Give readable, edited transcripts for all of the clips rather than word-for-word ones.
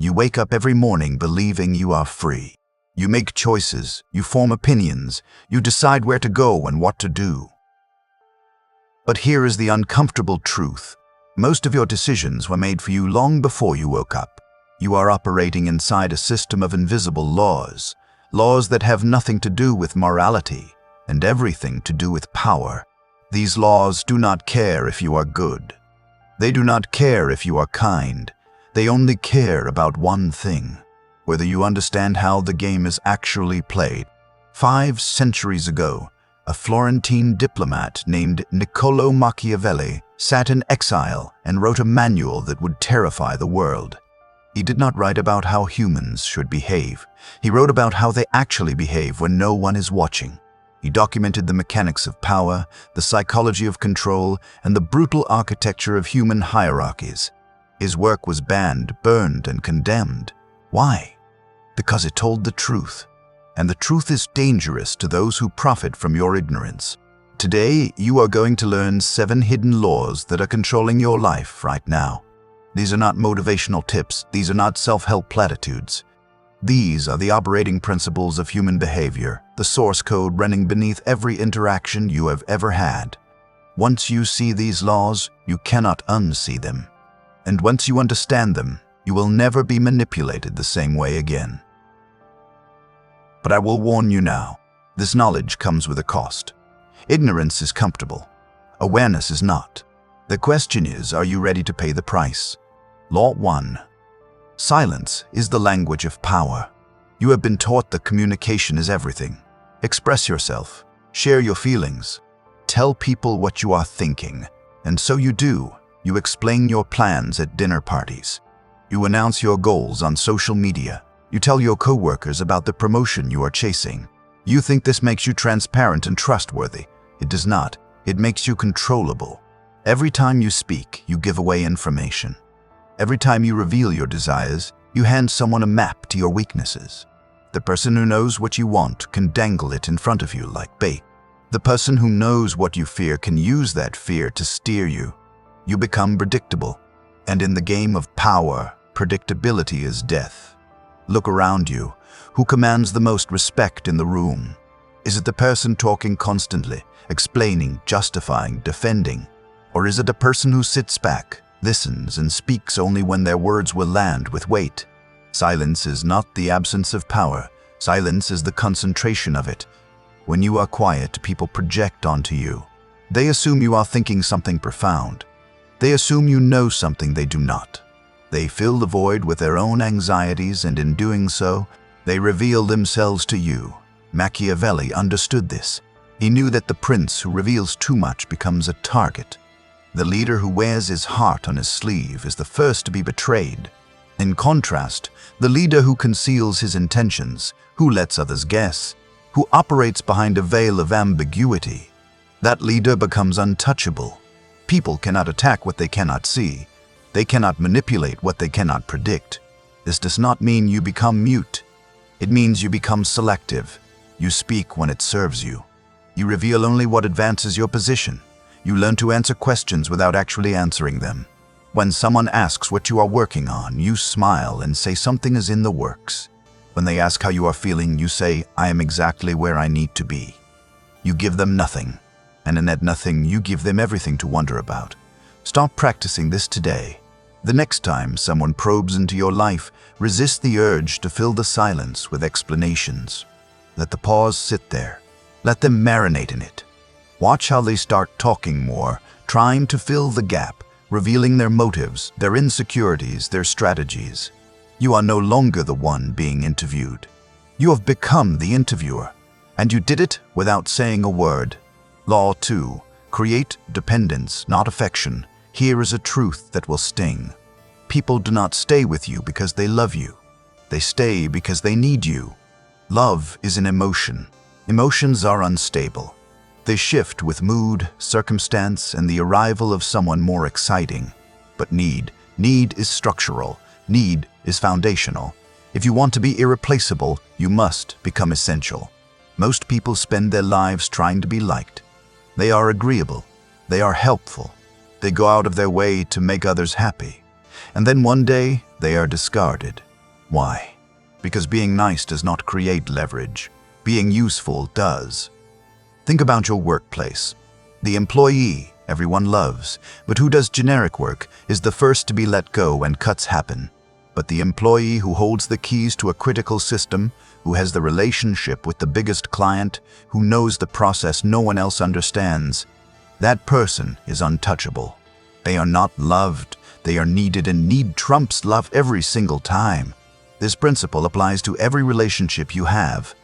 You wake up every morning believing you are free. You make choices, you form opinions, you decide where to go and what to do. But here is the uncomfortable truth. Most of your decisions were made for you long before you woke up. You are operating inside a system of invisible laws, laws that have nothing to do with morality and everything to do with power. These laws do not care if you are good. They do not care if you are kind. They only care about one thing: whether you understand how the game is actually played. 5 centuries ago, a Florentine diplomat named Niccolò Machiavelli sat in exile and wrote a manual that would terrify the world. He did not write about how humans should behave. He wrote about how they actually behave when no one is watching. He documented the mechanics of power, the psychology of control, and the brutal architecture of human hierarchies. His work was banned, burned, and condemned. Why? Because it told the truth. And the truth is dangerous to those who profit from your ignorance. Today, you are going to learn 7 hidden laws that are controlling your life right now. These are not motivational tips. These are not self-help platitudes. These are the operating principles of human behavior, the source code running beneath every interaction you have ever had. Once you see these laws, you cannot unsee them. And once you understand them, you will never be manipulated the same way again. But I will warn you now, this knowledge comes with a cost. Ignorance is comfortable. Awareness is not. The question is, are you ready to pay the price? Law 1. Silence is the language of power. You have been taught that communication is everything. Express yourself. Share your feelings. Tell people what you are thinking. And so you do. You explain your plans at dinner parties. You announce your goals on social media. You tell your coworkers about the promotion you are chasing. You think this makes you transparent and trustworthy. It does not. It makes you controllable. Every time you speak, you give away information. Every time you reveal your desires, you hand someone a map to your weaknesses. The person who knows what you want can dangle it in front of you like bait. The person who knows what you fear can use that fear to steer you. You become predictable. And in the game of power, predictability is death. Look around you. Who commands the most respect in the room? Is it the person talking constantly, explaining, justifying, defending? Or is it a person who sits back, listens, and speaks only when their words will land with weight? Silence is not the absence of power. Silence is the concentration of it. When you are quiet, people project onto you. They assume you are thinking something profound. They assume you know something they do not. They fill the void with their own anxieties, and in doing so, they reveal themselves to you. Machiavelli understood this. He knew that the prince who reveals too much becomes a target. The leader who wears his heart on his sleeve is the first to be betrayed. In contrast, the leader who conceals his intentions, who lets others guess, who operates behind a veil of ambiguity, that leader becomes untouchable. People cannot attack what they cannot see. They cannot manipulate what they cannot predict. This does not mean you become mute. It means you become selective. You speak when it serves you. You reveal only what advances your position. You learn to answer questions without actually answering them. When someone asks what you are working on, you smile and say something is in the works. When they ask how you are feeling, you say, I am exactly where I need to be. You give them nothing, and in that nothing, you give them everything to wonder about. Stop practicing this today. The next time someone probes into your life, resist the urge to fill the silence with explanations. Let the pause sit there. Let them marinate in it. Watch how they start talking more, trying to fill the gap, revealing their motives, their insecurities, their strategies. You are no longer the one being interviewed. You have become the interviewer, and you did it without saying a word. Law 2. Create dependence, not affection. Here is a truth that will sting. People do not stay with you because they love you. They stay because they need you. Love is an emotion. Emotions are unstable. They shift with mood, circumstance, and the arrival of someone more exciting. But need is structural. Need is foundational. If you want to be irreplaceable, you must become essential. Most people spend their lives trying to be liked. They are agreeable. They are helpful. They go out of their way to make others happy. And then one day, they are discarded. Why? Because being nice does not create leverage. Being useful does. Think about your workplace. The employee everyone loves, but who does generic work, is the first to be let go when cuts happen. But the employee who holds the keys to a critical system, who has the relationship with the biggest client, who knows the process no one else understands, that person is untouchable. They are not loved, they are needed, and need trumps love every single time. This principle applies to every relationship you have.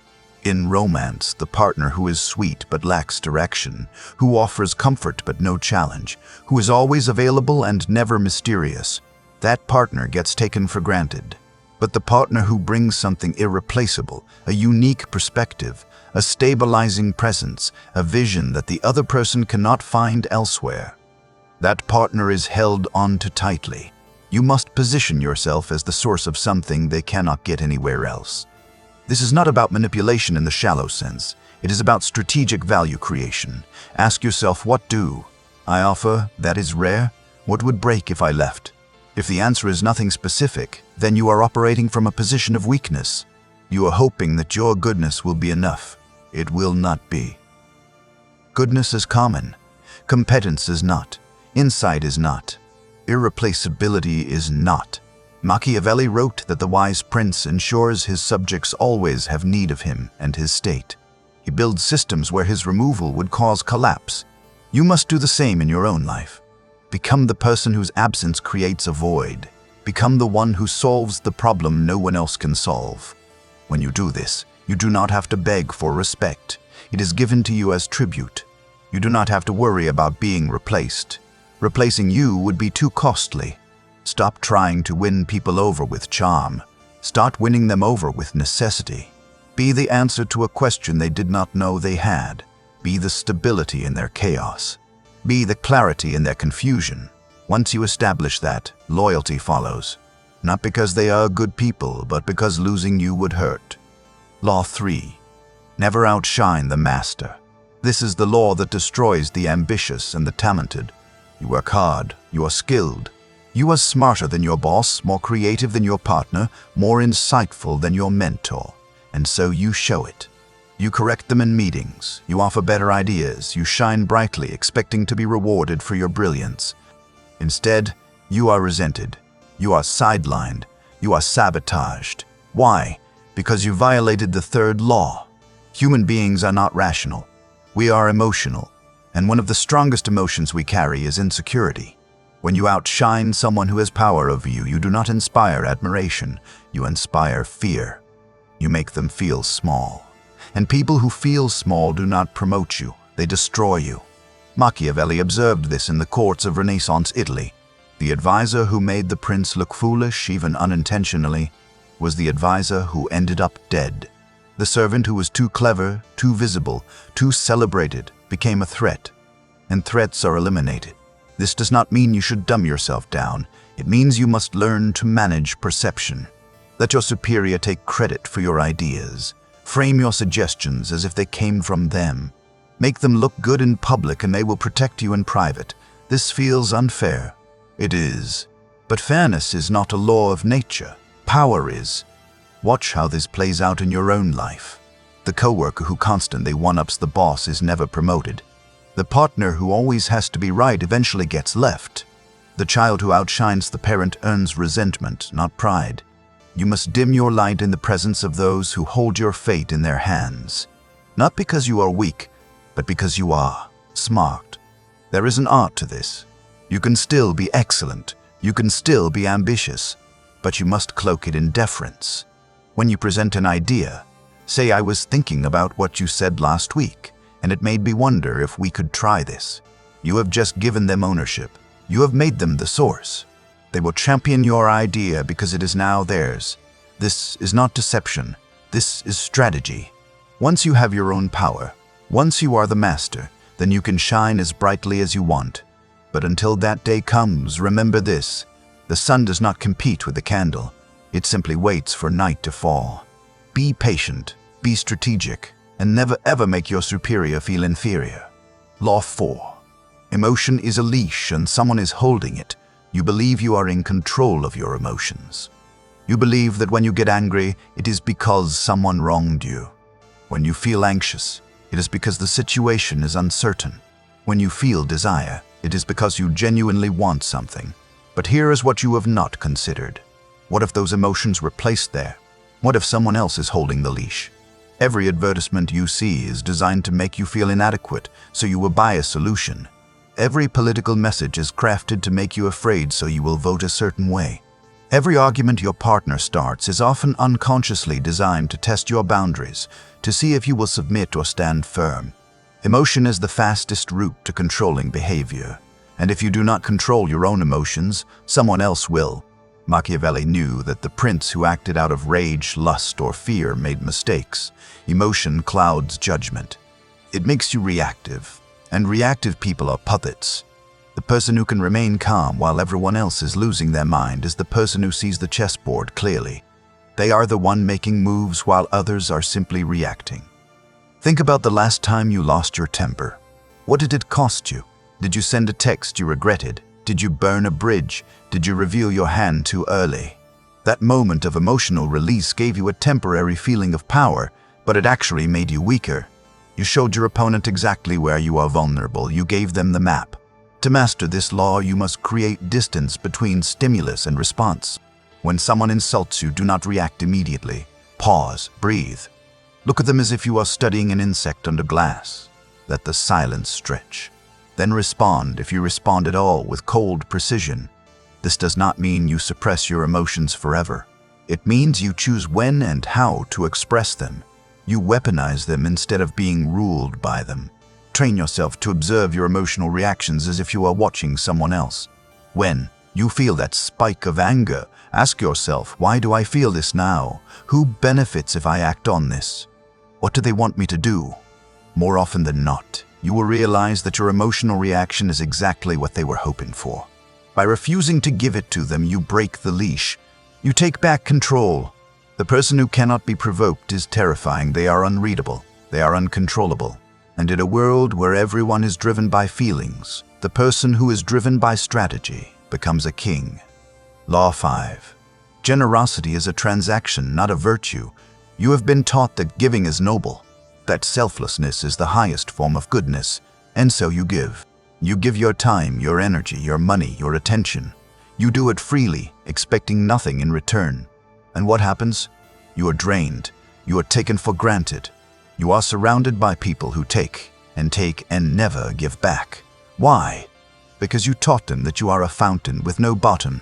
In romance, the partner who is sweet but lacks direction, who offers comfort but no challenge, who is always available and never mysterious, that partner gets taken for granted. But the partner who brings something irreplaceable, a unique perspective, a stabilizing presence, a vision that the other person cannot find elsewhere, that partner is held onto tightly. You must position yourself as the source of something they cannot get anywhere else. This is not about manipulation in the shallow sense. It is about strategic value creation. Ask yourself, what do I offer that is rare? What would break if I left? If the answer is nothing specific, then you are operating from a position of weakness. You are hoping that your goodness will be enough. It will not be. Goodness is common. Competence is not. Insight is not. Irreplaceability is not. Machiavelli wrote that the wise prince ensures his subjects always have need of him and his state. He builds systems where his removal would cause collapse. You must do the same in your own life. Become the person whose absence creates a void. Become the one who solves the problem no one else can solve. When you do this, you do not have to beg for respect. It is given to you as tribute. You do not have to worry about being replaced. Replacing you would be too costly. Stop trying to win people over with charm. Start winning them over with necessity. Be the answer to a question they did not know they had. Be the stability in their chaos. Be the clarity in their confusion. Once you establish that, loyalty follows. Not because they are good people, but because losing you would hurt. Law 3. Never outshine the master. This is the law that destroys the ambitious and the talented. You work hard, you are skilled. You are smarter than your boss, more creative than your partner, more insightful than your mentor. And so you show it. You correct them in meetings. You offer better ideas. You shine brightly, expecting to be rewarded for your brilliance. Instead, you are resented. You are sidelined. You are sabotaged. Why? Because you violated the third law. Human beings are not rational. We are emotional. And one of the strongest emotions we carry is insecurity. When you outshine someone who has power over you, you do not inspire admiration. You inspire fear. You make them feel small. And people who feel small do not promote you. They destroy you. Machiavelli observed this in the courts of Renaissance Italy. The advisor who made the prince look foolish, even unintentionally, was the advisor who ended up dead. The servant who was too clever, too visible, too celebrated, became a threat. And threats are eliminated. This does not mean you should dumb yourself down. It means you must learn to manage perception. Let your superior take credit for your ideas. Frame your suggestions as if they came from them. Make them look good in public and they will protect you in private. This feels unfair. It is. But fairness is not a law of nature. Power is. Watch how this plays out in your own life. The coworker who constantly one-ups the boss is never promoted. The partner who always has to be right eventually gets left. The child who outshines the parent earns resentment, not pride. You must dim your light in the presence of those who hold your fate in their hands. Not because you are weak, but because you are smart. There is an art to this. You can still be excellent. You can still be ambitious. But you must cloak it in deference. When you present an idea, say, "I was thinking about what you said last week, and it made me wonder if we could try this." You have just given them ownership. You have made them the source. They will champion your idea because it is now theirs. This is not deception. This is strategy. Once you have your own power, once you are the master, then you can shine as brightly as you want. But until that day comes, remember this. The sun does not compete with the candle. It simply waits for night to fall. Be patient, be strategic, and never ever make your superior feel inferior. Law 4. Emotion is a leash and someone is holding it. You believe you are in control of your emotions. You believe that when you get angry, it is because someone wronged you. When you feel anxious, it is because the situation is uncertain. When you feel desire, it is because you genuinely want something. But here is what you have not considered. What if those emotions were placed there? What if someone else is holding the leash? Every advertisement you see is designed to make you feel inadequate, so you will buy a solution. Every political message is crafted to make you afraid, so you will vote a certain way. Every argument your partner starts is often unconsciously designed to test your boundaries, to see if you will submit or stand firm. Emotion is the fastest route to controlling behavior, and if you do not control your own emotions, someone else will. Machiavelli knew that the prince who acted out of rage, lust, or fear made mistakes. Emotion clouds judgment. It makes you reactive, and reactive people are puppets. The person who can remain calm while everyone else is losing their mind is the person who sees the chessboard clearly. They are the one making moves while others are simply reacting. Think about the last time you lost your temper. What did it cost you? Did you send a text you regretted? Did you burn a bridge? Did you reveal your hand too early? That moment of emotional release gave you a temporary feeling of power, but it actually made you weaker. You showed your opponent exactly where you are vulnerable. You gave them the map. To master this law, you must create distance between stimulus and response. When someone insults you, do not react immediately. Pause, breathe. Look at them as if you are studying an insect under glass. Let the silence stretch. Then respond, if you respond at all, with cold precision. This does not mean you suppress your emotions forever. It means you choose when and how to express them. You weaponize them instead of being ruled by them. Train yourself to observe your emotional reactions as if you are watching someone else. When you feel that spike of anger, ask yourself, why do I feel this now? Who benefits if I act on this? What do they want me to do? More often than not, you will realize that your emotional reaction is exactly what they were hoping for. By refusing to give it to them, you break the leash. You take back control. The person who cannot be provoked is terrifying. They are unreadable. They are uncontrollable. And in a world where everyone is driven by feelings, the person who is driven by strategy becomes a king. Law 5. Generosity is a transaction, not a virtue. You have been taught that giving is noble, that selflessness is the highest form of goodness, and so you give. You give your time, your energy, your money, your attention. You do it freely, expecting nothing in return. And what happens? You are drained. You are taken for granted. You are surrounded by people who take and never give back. Why? Because you taught them that you are a fountain with no bottom.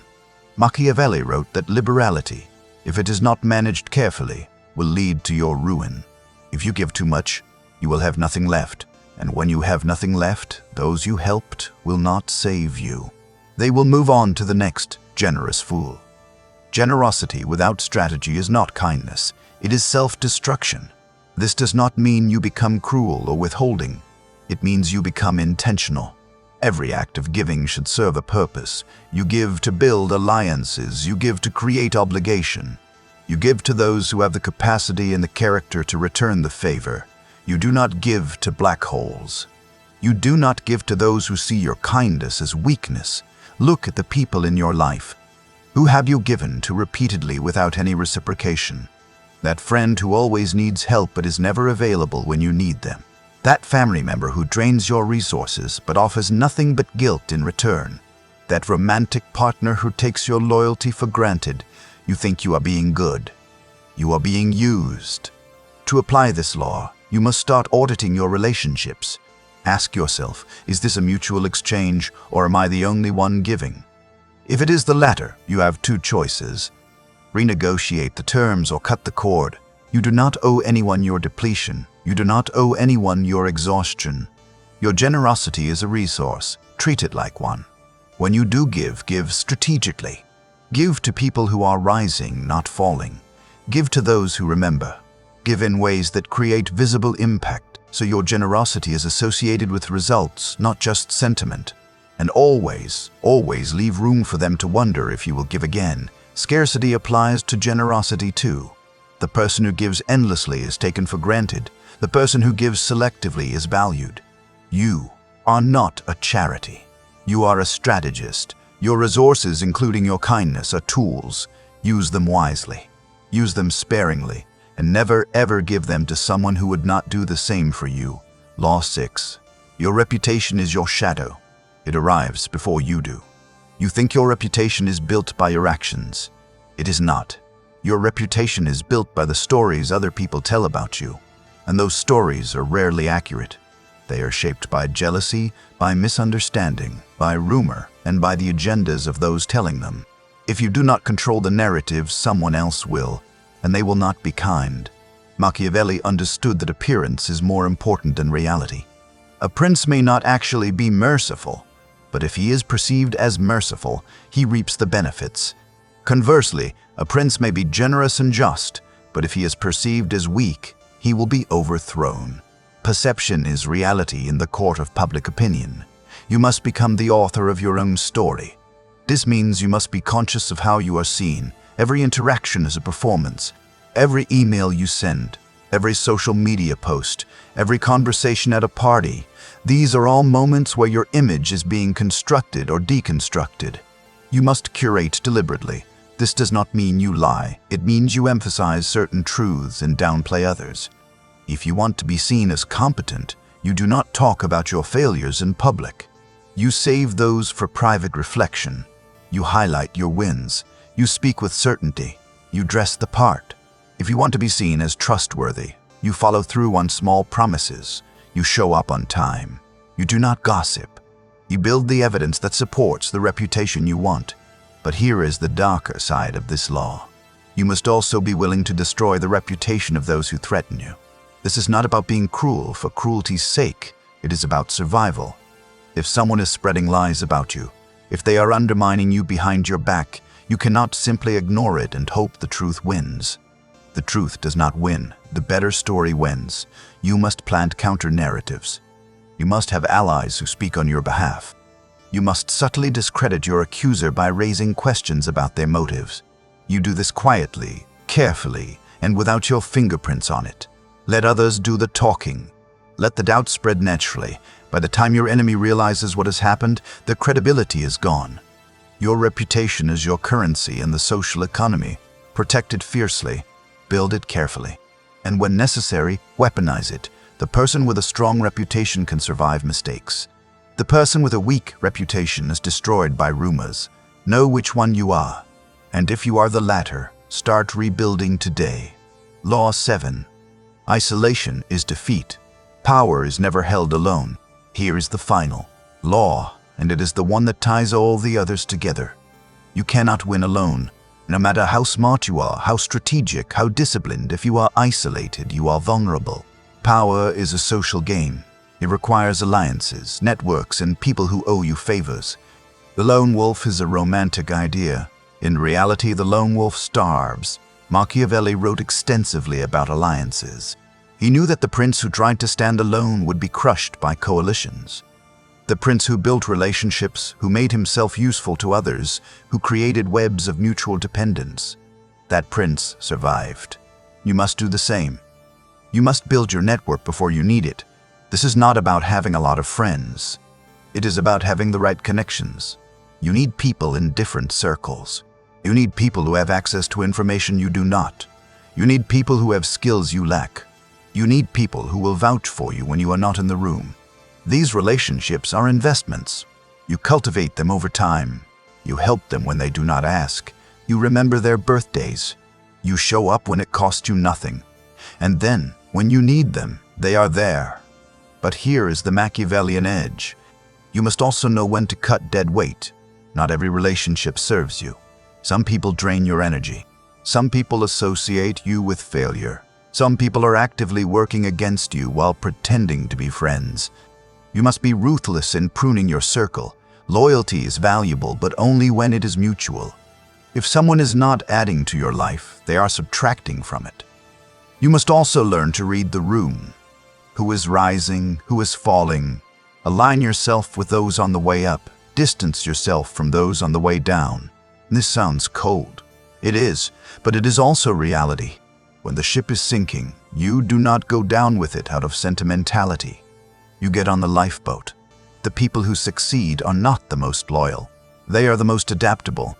Machiavelli wrote that liberality, if it is not managed carefully, will lead to your ruin. If you give too much, you will have nothing left. And when you have nothing left, those you helped will not save you. They will move on to the next generous fool. Generosity without strategy is not kindness. It is self-destruction. This does not mean you become cruel or withholding. It means you become intentional. Every act of giving should serve a purpose. You give to build alliances. You give to create obligation. You give to those who have the capacity and the character to return the favor. You do not give to black holes. You do not give to those who see your kindness as weakness. Look at the people in your life. Who have you given to repeatedly without any reciprocation? That friend who always needs help but is never available when you need them. That family member who drains your resources but offers nothing but guilt in return. That romantic partner who takes your loyalty for granted. You think you are being good. You are being used. To apply this law, you must start auditing your relationships. Ask yourself, is this a mutual exchange or am I the only one giving? If it is the latter, you have two choices. Renegotiate the terms or cut the cord. You do not owe anyone your depletion. You do not owe anyone your exhaustion. Your generosity is a resource. Treat it like one. When you do give, give strategically. Give to people who are rising, not falling. Give to those who remember. Give in ways that create visible impact, so your generosity is associated with results, not just sentiment. And always, always leave room for them to wonder if you will give again. Scarcity applies to generosity too. The person who gives endlessly is taken for granted. The person who gives selectively is valued. You are not a charity. You are a strategist. Your resources, including your kindness, are tools. Use them wisely. Use them sparingly, and never ever give them to someone who would not do the same for you. Law 6. Your reputation is your shadow. It arrives before you do. You think your reputation is built by your actions. It is not. Your reputation is built by the stories other people tell about you, and those stories are rarely accurate. They are shaped by jealousy, by misunderstanding, by rumor, and by the agendas of those telling them. If you do not control the narrative, someone else will, and they will not be kind. Machiavelli understood that appearance is more important than reality. A prince may not actually be merciful, but if he is perceived as merciful, he reaps the benefits. Conversely, a prince may be generous and just, but if he is perceived as weak, he will be overthrown. Perception is reality in the court of public opinion. You must become the author of your own story. This means you must be conscious of how you are seen. Every interaction is a performance. Every email you send, every social media post, every conversation at a party, these are all moments where your image is being constructed or deconstructed. You must curate deliberately. This does not mean you lie. It means you emphasize certain truths and downplay others. If you want to be seen as competent, you do not talk about your failures in public. You save those for private reflection. You highlight your wins. You speak with certainty. You dress the part. If you want to be seen as trustworthy, you follow through on small promises. You show up on time. You do not gossip. You build the evidence that supports the reputation you want. But here is the darker side of this law. You must also be willing to destroy the reputation of those who threaten you. This is not about being cruel for cruelty's sake. It is about survival. If someone is spreading lies about you, if they are undermining you behind your back, you cannot simply ignore it and hope the truth wins. The truth does not win. The better story wins. You must plant counter-narratives. You must have allies who speak on your behalf. You must subtly discredit your accuser by raising questions about their motives. You do this quietly, carefully, and without your fingerprints on it. Let others do the talking. Let the doubt spread naturally. By the time your enemy realizes what has happened, the credibility is gone. Your reputation is your currency in the social economy. Protect it fiercely, build it carefully, and when necessary, weaponize it. The person with a strong reputation can survive mistakes. The person with a weak reputation is destroyed by rumors. Know which one you are, and if you are the latter, start rebuilding today. Law 7. Isolation is defeat. Power is never held alone. Here is the final law, and it is the one that ties all the others together. You cannot win alone. No matter how smart you are, how strategic, how disciplined, if you are isolated, you are vulnerable. Power is a social game. It requires alliances, networks, and people who owe you favors. The lone wolf is a romantic idea. In reality, the lone wolf starves. Machiavelli wrote extensively about alliances. He knew that the prince who tried to stand alone would be crushed by coalitions. The prince who built relationships, who made himself useful to others, who created webs of mutual dependence. That prince survived. You must do the same. You must build your network before you need it. This is not about having a lot of friends. It is about having the right connections. You need people in different circles. You need people who have access to information you do not. You need people who have skills you lack. You need people who will vouch for you when you are not in the room. These relationships are investments. You cultivate them over time. You help them when they do not ask. You remember their birthdays. You show up when it costs you nothing. And then, when you need them, they are there. But here is the Machiavellian edge. You must also know when to cut dead weight. Not every relationship serves you. Some people drain your energy. Some people associate you with failure. Some people are actively working against you while pretending to be friends. You must be ruthless in pruning your circle. Loyalty is valuable, but only when it is mutual. If someone is not adding to your life, they are subtracting from it. You must also learn to read the room. Who is rising? Who is falling? Align yourself with those on the way up. Distance yourself from those on the way down. This sounds cold. It is, but it is also reality. When the ship is sinking, you do not go down with it out of sentimentality. You get on the lifeboat. The people who succeed are not the most loyal. They are the most adaptable.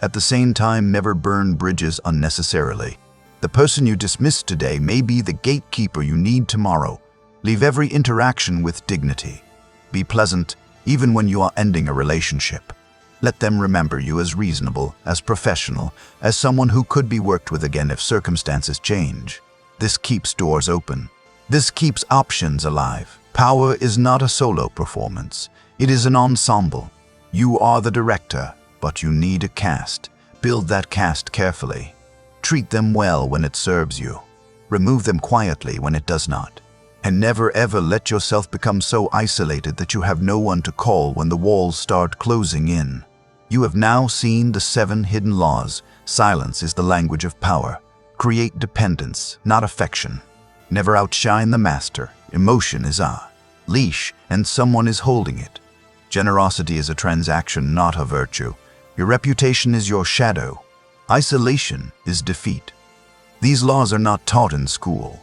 At the same time, never burn bridges unnecessarily. The person you dismiss today may be the gatekeeper you need tomorrow. Leave every interaction with dignity. Be pleasant, even when you are ending a relationship. Let them remember you as reasonable, as professional, as someone who could be worked with again if circumstances change. This keeps doors open. This keeps options alive. Power is not a solo performance. It is an ensemble. You are the director, but you need a cast. Build that cast carefully. Treat them well when it serves you. Remove them quietly when it does not. And never ever let yourself become so isolated that you have no one to call when the walls start closing in. You have now seen the 7 hidden laws. Silence is the language of power. Create dependence, not affection. Never outshine the master. Emotion is a leash, and someone is holding it. Generosity is a transaction, not a virtue. Your reputation is your shadow. Isolation is defeat. These laws are not taught in school.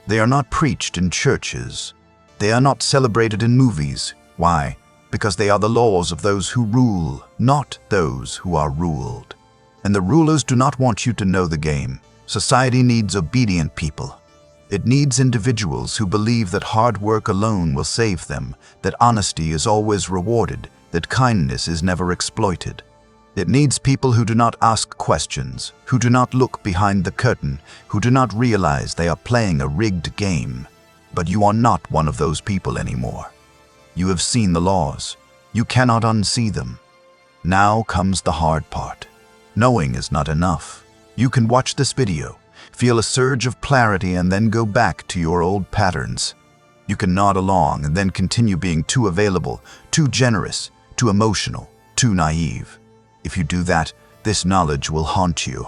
They are not preached in churches. They are not celebrated in movies. Why? Because they are the laws of those who rule, not those who are ruled. And the rulers do not want you to know the game. Society needs obedient people. It needs individuals who believe that hard work alone will save them, that honesty is always rewarded, that kindness is never exploited. It needs people who do not ask questions, who do not look behind the curtain, who do not realize they are playing a rigged game. But you are not one of those people anymore. You have seen the laws. You cannot unsee them. Now comes the hard part. Knowing is not enough. You can watch this video, feel a surge of clarity, and then go back to your old patterns. You can nod along and then continue being too available, too generous, too emotional, too naive. If you do that, this knowledge will haunt you.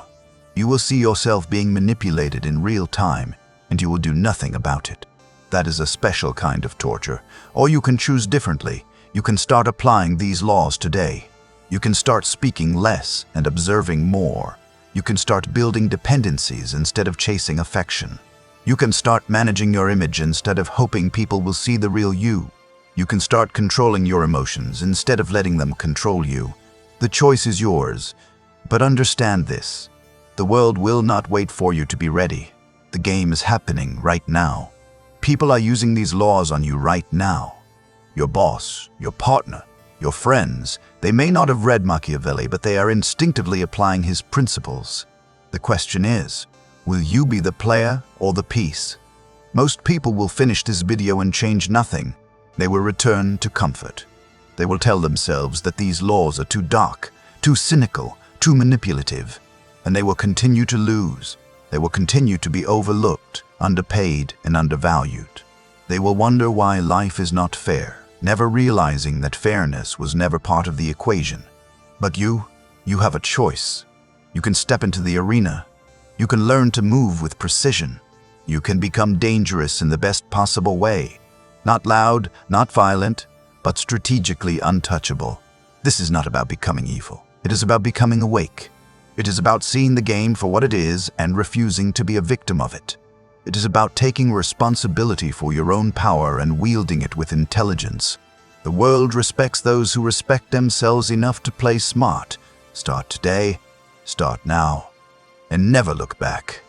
You will see yourself being manipulated in real time, and you will do nothing about it. That is a special kind of torture. Or you can choose differently. You can start applying these laws today. You can start speaking less and observing more. You can start building dependencies instead of chasing affection. You can start managing your image instead of hoping people will see the real you. You can start controlling your emotions instead of letting them control you. The choice is yours, but understand this. The world will not wait for you to be ready. The game is happening right now. People are using these laws on you right now. Your boss, your partner, your friends, they may not have read Machiavelli, but they are instinctively applying his principles. The question is, will you be the player or the piece? Most people will finish this video and change nothing. They will return to comfort. They will tell themselves that these laws are too dark, too cynical, too manipulative, and they will continue to lose. They will continue to be overlooked, underpaid, and undervalued. They will wonder why life is not fair, never realizing that fairness was never part of the equation. But you have a choice. You can step into the arena. You can learn to move with precision. You can become dangerous in the best possible way. Not loud, not violent, but strategically untouchable. This is not about becoming evil. It is about becoming awake. It is about seeing the game for what it is and refusing to be a victim of it. It is about taking responsibility for your own power and wielding it with intelligence. The world respects those who respect themselves enough to play smart. Start today, start now, and never look back.